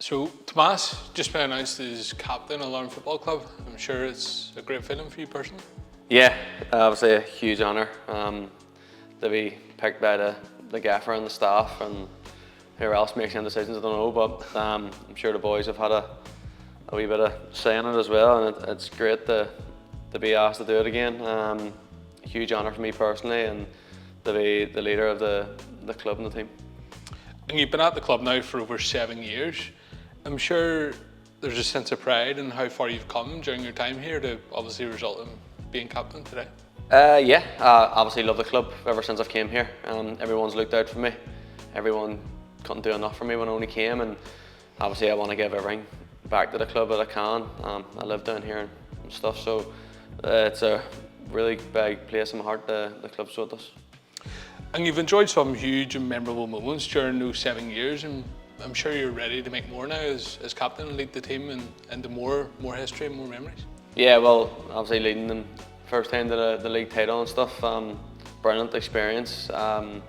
So, Tomas just been announced as captain of Larne Football Club. I'm sure it's a great feeling for you personally. Yeah, obviously a huge honour to be picked by the gaffer and the staff, and whoever else makes any decisions, I don't know, but I'm sure the boys have had a wee bit of say in it as well, and it's great to be asked to do it again. A huge honour for me personally, and to be the leader of the club and the team. And you've been at the club now for over 7 years. I'm sure there's a sense of pride in how far you've come during your time here to obviously result in being captain today. Yeah, obviously love the club ever since I've came here. Everyone's looked out for me. Everyone couldn't do enough for me when I only came, and obviously I want to give everything back to the club that I can. I live down here and stuff, so it's a really big place in my heart, the club, so it does. And you've enjoyed some huge and memorable moments during those 7 years, and I'm sure you're ready to make more now as captain and lead the team into more history and more memories. Yeah, well, obviously leading them first time to the league title and stuff, brilliant experience, one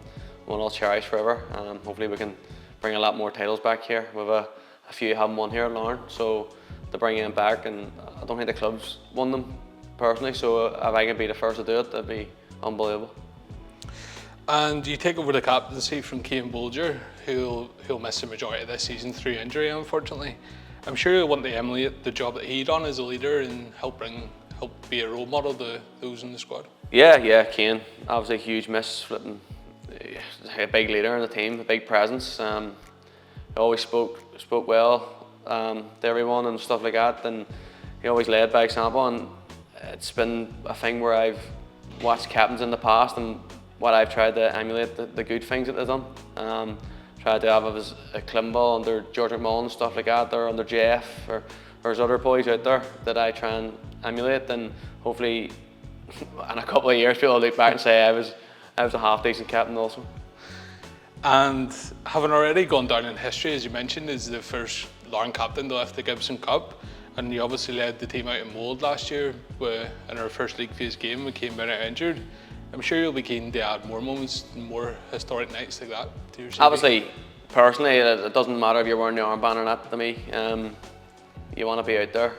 I'll cherish forever. Hopefully we can bring a lot more titles back here. We've a few haven't won here at Larne, so to bring them back, and I don't think the club's won them personally, so if I can be the first to do it, that'd be unbelievable. And you take over the captaincy from Kane Bolger, who'll miss the majority of this season through injury, unfortunately. I'm sure you'll want to emulate the job that he done as a leader and help be a role model to those in the squad. Yeah, Kane, obviously a huge miss, flipping, a big leader in the team, a big presence. He always spoke well to everyone and stuff like that, and he always led by example. And it's been a thing where I've watched captains in the past, and what I've tried to emulate the good things that they've done. Tried to have as a Climble under George McMullen and stuff like that, or under Jeff, or there's other boys out there that I try and emulate, and hopefully in a couple of years people will look back and say I was a half decent captain also. And having already gone down in history, as you mentioned, as the first Larne captain to lift the Gibson Cup, and you obviously led the team out in Mold last year in our first league phase game. We came out injured. I'm sure you'll be keen to add more moments, more historic nights like that to your CV. Obviously, personally, it doesn't matter if you're wearing the armband or not to me. You want to be out there,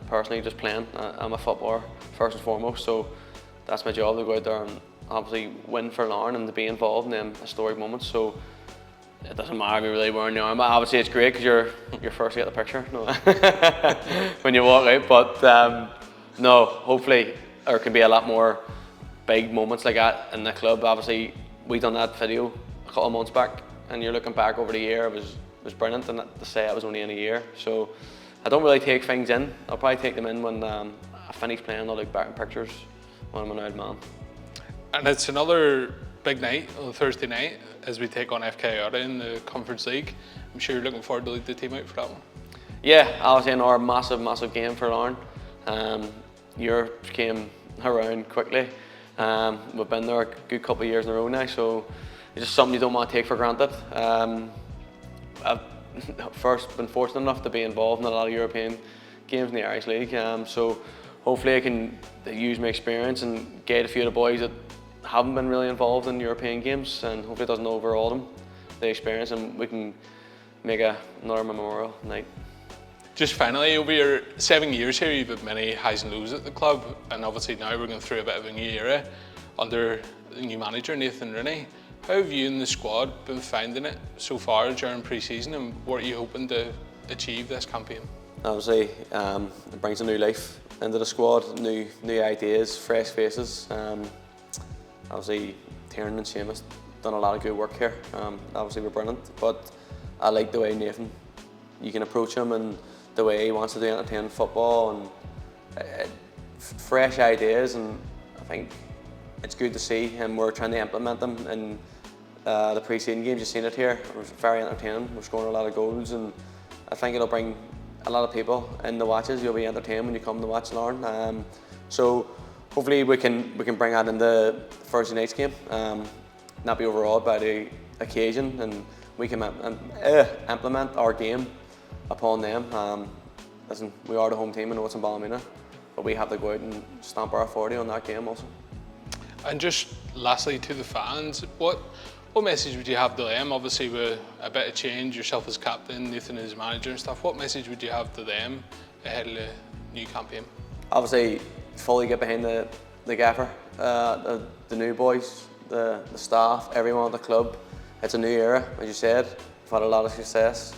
personally just playing. I'm a footballer first and foremost, so that's my job, to go out there and obviously win for Larne and to be involved in them historic moments. So it doesn't matter if you're really wearing the armband. Obviously it's great because you're first to get the picture when you walk out, but no, hopefully there can be a lot more big moments like that in the club. Obviously we done that video a couple of months back, and you're looking back over the year, it was brilliant, and to say it was only in a year. So I don't really take things in. I'll probably take them in when I finish playing. I'll look back in pictures when I'm an old man. And it's another big night on Thursday night as we take on FK Auda in the Conference League. I'm sure you're looking forward to lead the team out for that one. Yeah, obviously another massive game for Larne. Europe came around quickly. We've been there a good couple of years in a row now, so it's just something you don't want to take for granted. I've first been fortunate enough to be involved in a lot of European games in the Irish League, so hopefully I can use my experience and get a few of the boys that haven't been really involved in European games, and hopefully it doesn't overall them, the experience, and we can make another memorial night. Just finally, over your 7 years here, you've had many highs and lows at the club, and obviously now we're going through a bit of a new era under the new manager, Nathan Rooney. How have you and the squad been finding it so far during pre-season, and what are you hoping to achieve this campaign? Obviously, it brings a new life into the squad, new ideas, fresh faces. Obviously, Tiernan and Seamus done a lot of good work here. Obviously, we're brilliant, but I like the way Nathan, you can approach him, and the way he wants to do entertaining football, and fresh ideas, and I think it's good to see him. We're trying to implement them in the pre-season games. You've seen it here. It was very entertaining. We're scoring a lot of goals, and I think it'll bring a lot of people in the watches. You'll be entertained when you come to watch Larne. So hopefully we can bring that into Thursday night's game, not be overawed by the occasion, and we can implement our game upon them. Listen, we are the home team. I know it's in Ballymena, but we have to go out and stamp our authority on that game also. And just lastly to the fans, what What message would you have to them? Obviously with a bit of change, yourself as captain, Nathan as manager and stuff, what message would you have to them ahead of the new campaign? Obviously, fully get behind the gaffer, the new boys, the staff, everyone at the club. It's a new era, as you said. We've had a lot of success.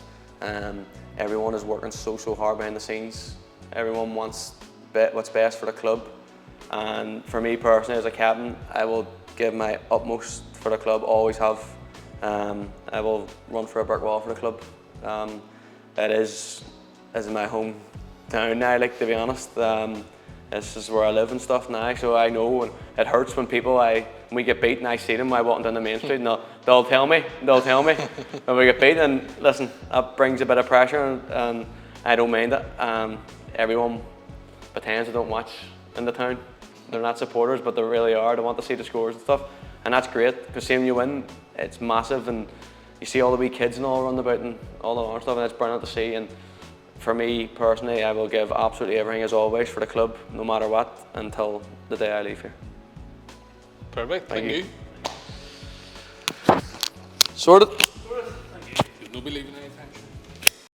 Everyone is working so hard behind the scenes. Everyone wants what's best for the club. And for me personally, as a captain, I will give my utmost for the club, always have. I will run for a brick wall for the club. It is my hometown now, like, to be honest. This is where I live and stuff now, so I know, and it hurts when we get beat and I see them while walking down the main street, and they'll tell me when we get beat, and listen, that brings a bit of pressure, and I don't mind it. Everyone pretends they don't watch in the town. They're not supporters, but they really are. They want to see the scores and stuff, and that's great, because seeing you win, it's massive, and you see all the wee kids and all run about and all the other stuff, and it's brilliant to see. And for me personally, I will give absolutely everything, as always, for the club, no matter what, until the day I leave here. Perfect, thank you. Sorted. You'll not be leaving anytime soon.